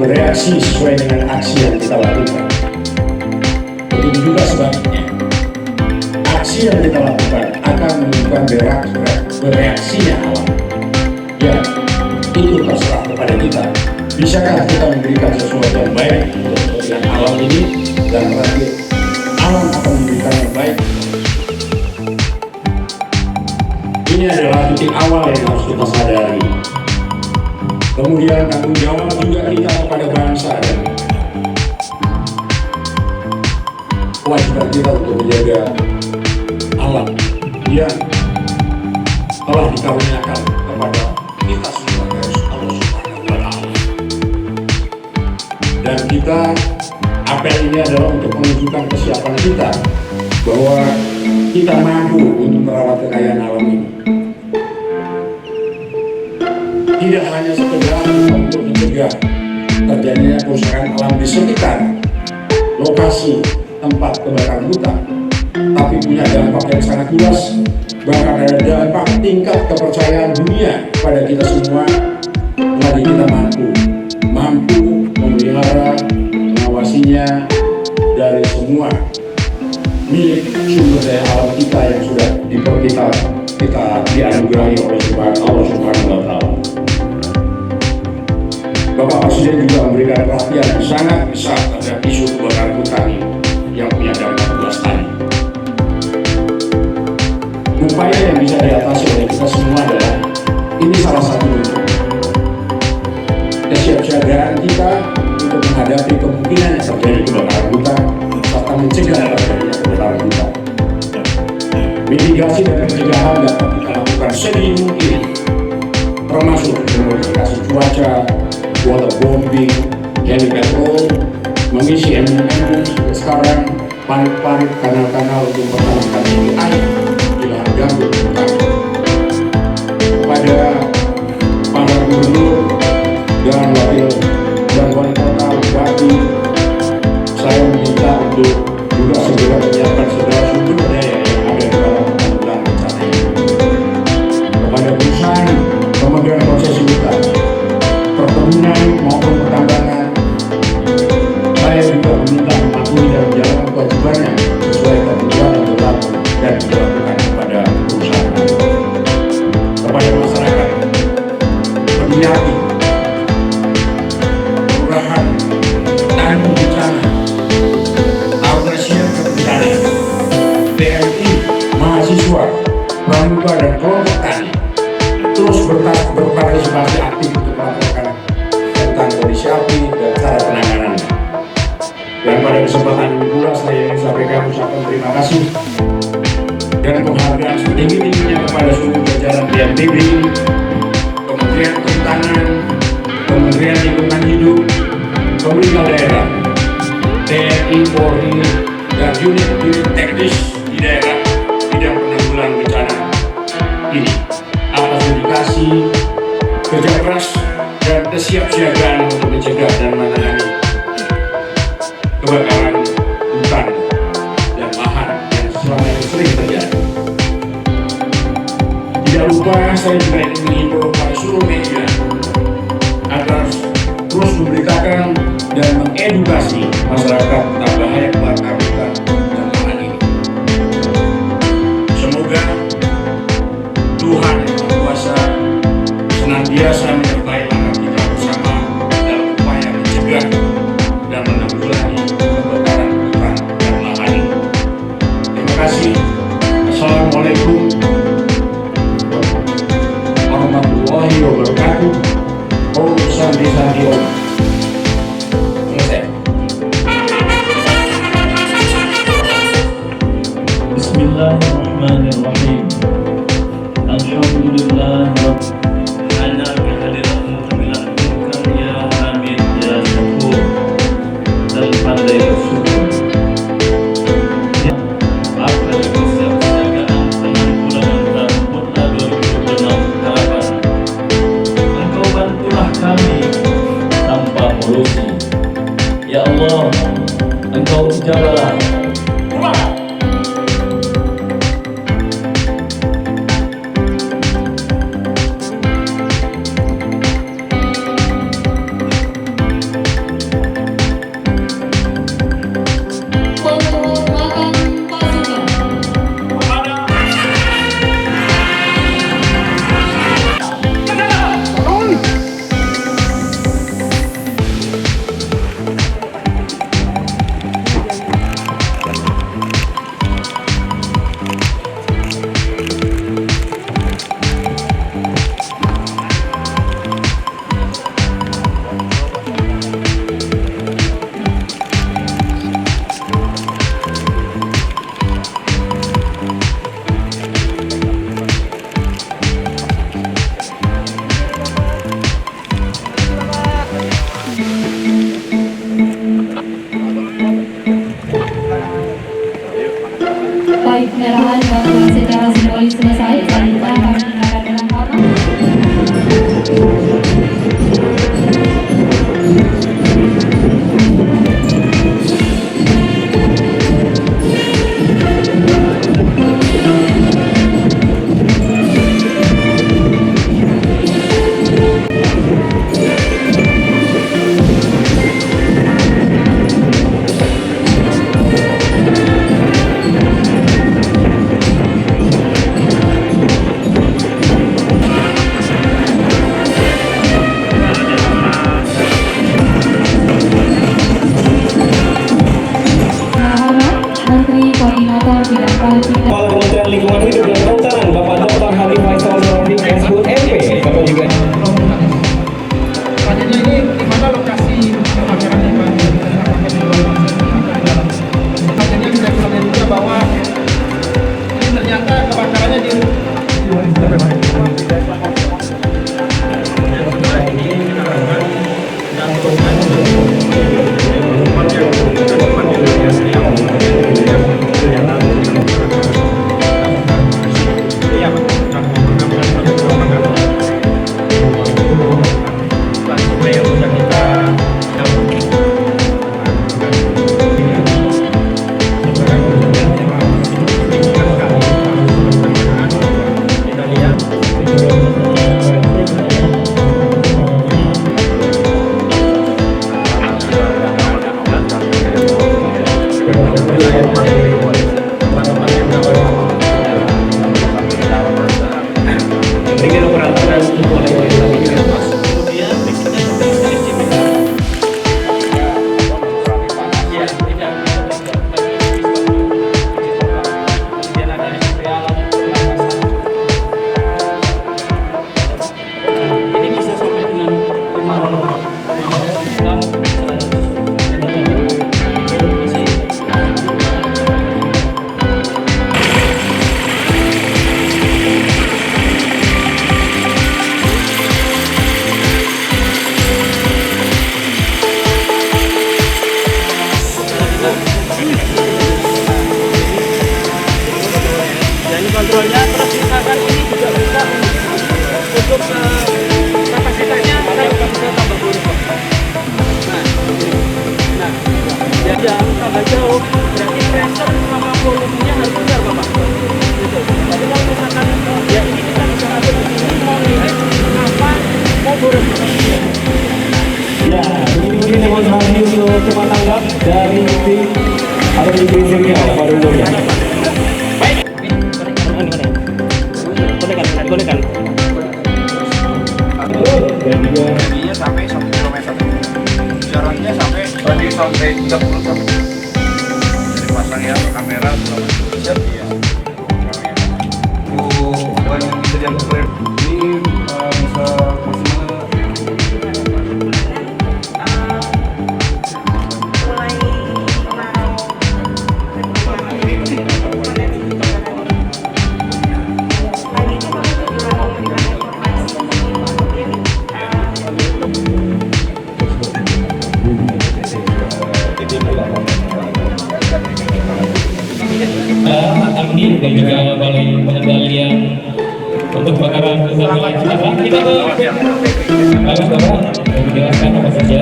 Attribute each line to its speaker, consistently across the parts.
Speaker 1: bereaksi sesuai dengan aksi yang kita lakukan. Begitu juga sebaliknya, aksi yang kita lakukan akan menunjukkan bereaksinya alam. Ya, itu terserah kepada kita. Bisakah kita memberikan sesuatu yang baik untuk yang alam ini, dan terakhir alam akan memberikan yang baik. Ini adalah titik awal yang harus kita sadari. Kemudian tanggung jawab juga kita kepada bangsa dan kewajiban kita untuk menjaga alam yang telah dikaruniakan kepada kita semua dari Allah Subhanahu wa Ta'ala. Dan kita, apel ini adalah untuk menunjukkan kesiapan kita bahwa kita mampu untuk merawat kekayaan alam ini. Tidak hanya sekedar untuk mencegah terjadinya kerusakan alam di sekitar lokasi tempat kebakaran hutan, tapi punya dampak yang sangat luas, bahkan ada dampak tingkat kepercayaan dunia pada kita semua. Lagi kita mampu memelihara, mengawasinya dari semua milik sumber daya alam kita yang sudah kita dianugerahi oleh Allah Subhanahu wa Ta'ala. Bapak Presiden juga memberikan perhatian yang sangat besar terhadap isu kebakaran hutan yang punya dampak luas tadi. Upaya yang bisa diatasi oleh kita semua adalah ini salah satu bentuk kesiapsiagaan kita untuk menghadapi kemungkinan yang terjadi kebakaran hutan serta mencegah terjadinya kebakaran hutan. Mitigasi dan pencegahan dapat kita lakukan sedini mungkin, termasuk modifikasi cuaca, waterbombing, helipatrol, mengisi embung sekarang, parit-parit kanal-kanal untuk mempertahankan tinggi air di lahan gambut hutan. Kepada para gubernur dan wakil dan wali kota bupati, saya meminta untuk juga segera menyiapkan segala sumber daya yang ada di dalam penanggulangan bencana ini. Kepada perusahaan pemegang konsesi hutan, perkebunan maupun pertambangan, saya juga meminta mematuhi dan menjalankan kewajibannya sesuai ketentuan yang berlaku dan dilakukan kepada perusahaan. Kepada masyarakat, berhati-hati, kelurahan, tanggung bencana, Audresian Kebencanaan, TNI, mahasiswa, pramuka dan kelompok tani terus berpartisipasi aktif untuk melaporkan tentang kondisi api dan cara penanganannya. Dan pada kesempatan ini pula saya ingin sampaikan ucapan terima kasih dan penghargaan setinggi-tingginya kepada seluruh jajaran BNPB, Kementerian Kehutanan, Kementerian Lingkungan Hidup, pemerintah daerah, TNI, Polri, dan unit-unit teknis di daerah bidang penanggulangan bencana ini atas dedikasi, kerja keras, dan kesiapsiagaan untuk mencegah dan menangani kebakaran hutan dan lahan yang selama ini sering terjadi. Tidak lupa saya juga ingin mengimbau kepada seluruh media agar terus memberitakan dan mengedukasi masyarakat tentang bahaya kebakaran hutan dan lahan ini. Semoga Tuhan Yang Maha Kuasa senantiasa menyertai langkah kita bersama dalam upaya mencegah dan menanggulangi kebakaran hutan dan lahan ini. Terima kasih. Assalamualaikum warahmatullahi wabarakatuh. Om Santi Santi Om. Selesai.
Speaker 2: Bismillahirrahmanirrahim. Alhamdulillah ana kehadiratmu kami lakukan ya Hamid ya Syukur dan pandai bersyukur. Apa yang kesiapsiagaan penanggulangan karhutla 2026 harapan Engkau bantulah kami tanpa melusi. Ya Allah, Engkau ujabalah.
Speaker 3: Baik, penyerahan bantuan secara simbolis selesai. Selanjutnya kami akan dengan hormat Koordinator Bidang Politik dan
Speaker 4: Kepala Kementerian Lingkungan Hidup dan Kehutanan Bapak Dr. Hadi Faisal Nurfi Keshut MP. Bapak juga
Speaker 5: Selanjutnya ini di mana lokasi kebakaran yang banjir dan apakah di luar dalam. Selanjutnya bisa kita lihat juga bahwa ini ternyata kebakarannya di kontrolnya terus misalkan ini juga bisa untuk kapasitasnya kita bisa tambah buruk. Nah, ya tambah jauh berarti pressure sama volumenya harus besar Bapak. Gitu. Tapi kalau misalkan ya ini kita bisa atur di sini mau lihat apa mau buruk.
Speaker 4: ya, ini demonstrasi untuk cepat tanggap dari tim atau di prinsipnya pada umumnya. Golekan.
Speaker 6: Jadinya sampai 1 km, jaraknya sampai 30 km. Jadi pasang ya kamera selama siap ya. Banyak bisa diambil ini bisa maksimal
Speaker 2: Amdi dan juga balai pengendalian untuk kebakaran besar wilayah Cilacap. Kita ke Bagus Bapak menjelaskan apa saja.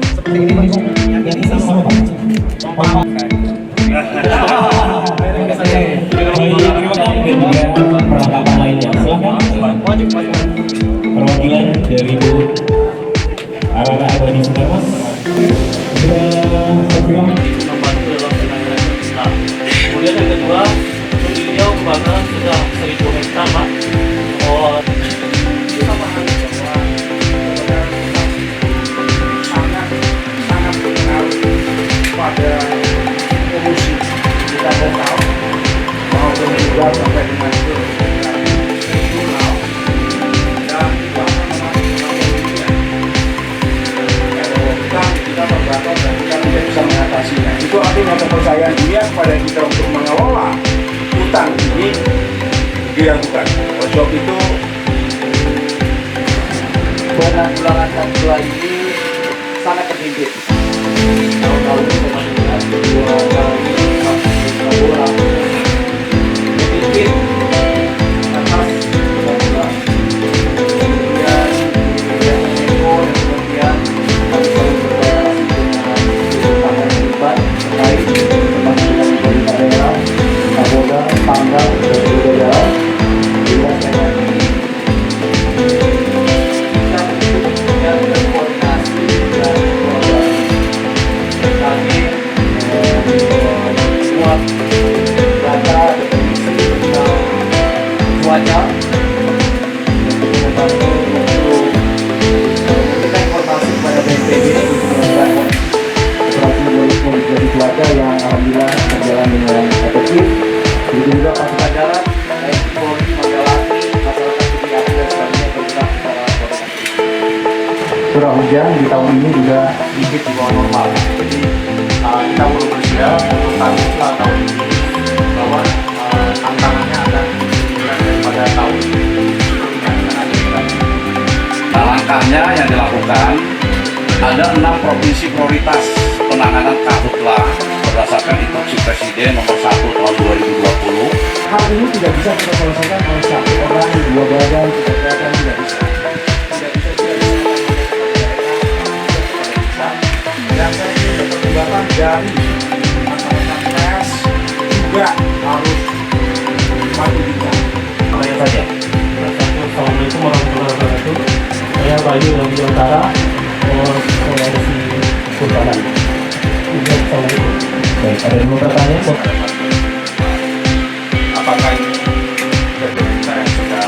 Speaker 4: Seperti ini Mas. Yang ini sama Pak. Perlengkapan lainnya. Silakan. Perwakilan dari Bu Arana Abadi Sudarmas.
Speaker 2: Membantu dalam penanganan kita. Kemudian yang kedua, beliau kebakaran sudah 1000 hektar Pak. Oh,
Speaker 6: kita pahami bahwa sangat berpengaruh pada polusi kita lokal maupun juga sampai dengan ke nasional dan juga kita terbatas dan kita tidak bisa mengatasinya. Itu artinya kepercayaan dia kepada kita untuk mengelola hutan ini diragukan. Oleh sebab itu penanggulangan Papua ini sangat terhimpit. Tahun-tahun ini dengan 2 kali orang terhimpit atas pembangunan. Kemudian yang ekor dan kemudian harus selalu berkoordinasi dengan tangan terkait pembangunan pemerintah daerah, Kapolda, Pangdam, dan juga daerah. Bila saya cuaca membantu untuk memberikan informasi kepada BNPB untuk melakukan hujan di tahun ini juga sedikit di bawah normal. Jadi kita perlu bersiap untuk tahun setelah tahun ini bahwa tantangannya akan lebih berat daripada tahun sebelumnya. Nah, langkahnya yang dilakukan ada 6 provinsi prioritas penanganan karhutlah berdasarkan instruksi Presiden nomor 1 tahun 2020.
Speaker 1: Hal ini tidak bisa kita selesaikan oleh satu orang, dua badan, tiga badan, tidak bisa. Dan saya ingin perkembangkan dari masyarakat pers juga harus maju bicara.
Speaker 4: Saya saja. Assalamualaikum warahmatullahi wabarakatuh. Saya Bayu dari Utara, Koalisi Sultanan. Assalamualaikum. Baik, ada dua pertanyaan.
Speaker 6: Apakah ini dari kita yang sudah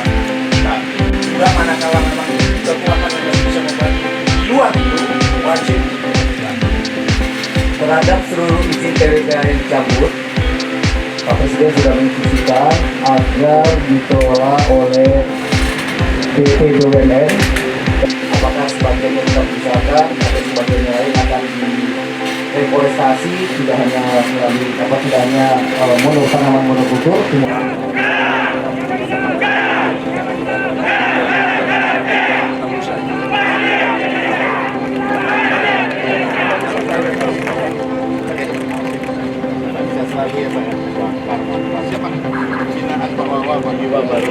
Speaker 6: juga manakala memang kekuatan yang bisa membantu di luar itu wajib
Speaker 7: terhadap seluruh izin TWK yang dicabut. Pak Presiden sudah menginstruksikan agar ditolak oleh BP BUMN. Apakah sebagian yang tetap diusahakan atau sebagian yang lain akan direforestasi, tidak hanya tanaman monokultur.
Speaker 6: siapa? Binaan bawa-bawa baru